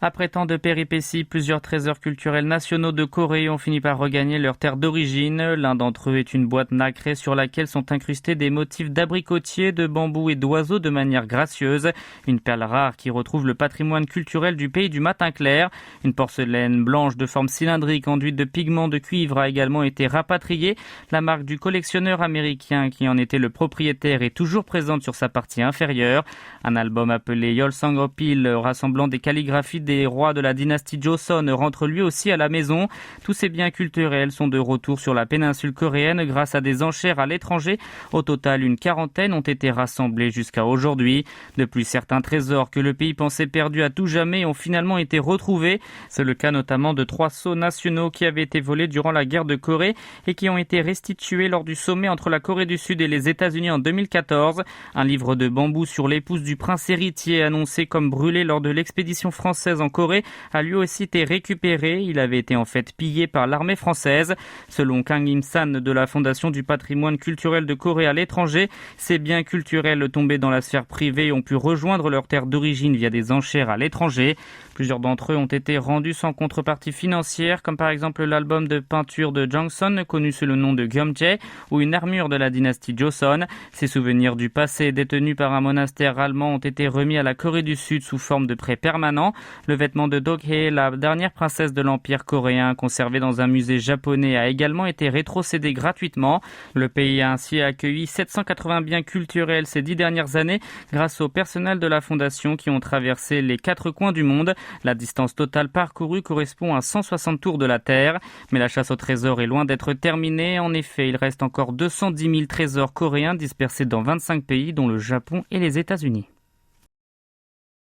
Après tant de péripéties, plusieurs trésors culturels nationaux de Corée ont fini par regagner leur terre d'origine. L'un d'entre eux est une boîte nacrée sur laquelle sont incrustés des motifs d'abricotiers, de bambou et d'oiseaux de manière gracieuse. Une perle rare qui retrouve le patrimoine culturel du pays du matin clair. Une porcelaine blanche de forme cylindrique enduite de pigments de cuivre a également été rapatriée. La marque du collectionneur américain qui en était le propriétaire est toujours présente sur sa partie inférieure. Un album appelé Yeolsangopil, rassemblant des calligraphies des rois de la dynastie Joseon, rentre lui aussi à la maison. Tous ces biens culturels sont de retour sur la péninsule coréenne grâce à des enchères à l'étranger. Au total, une quarantaine ont été rassemblés jusqu'à aujourd'hui. De plus, certains trésors que le pays pensait perdus à tout jamais ont finalement été retrouvés. C'est le cas notamment de 3 sceaux nationaux qui avaient été volés durant la guerre de Corée et qui ont été restitués lors du sommet entre la Corée du Sud et les États-Unis en 2014. Un livre de bambou sur l'épouse du prince héritier annoncé comme brûlé lors de l'expédition française en Corée a lui aussi été récupéré. Il avait été en fait pillé par l'armée française. Selon Kang Im-san de la Fondation du patrimoine culturel de Corée à l'étranger, ces biens culturels tombés dans la sphère privée ont pu rejoindre leur terre d'origine via des enchères à l'étranger. Plusieurs d'entre eux ont été rendus sans contrepartie financière, comme par exemple l'album de peinture de Jangson, connu sous le nom de Gyeomjae, ou une armure de la dynastie Joseon. Ces souvenirs du passé détenus par un monastère allemand ont été remis à la Corée du Sud sous forme de prêt permanent. Le vêtement de Dokhae, la dernière princesse de l'Empire coréen, conservé dans un musée japonais, a également été rétrocédé gratuitement. Le pays a ainsi accueilli 780 biens culturels ces 10 dernières années grâce au personnel de la fondation qui ont traversé les 4 coins du monde. La distance totale parcourue correspond à 160 tours de la Terre. Mais la chasse au trésor est loin d'être terminée. En effet, il reste encore 210 000 trésors coréens dispersés dans 25 pays, dont le Japon et les États-Unis.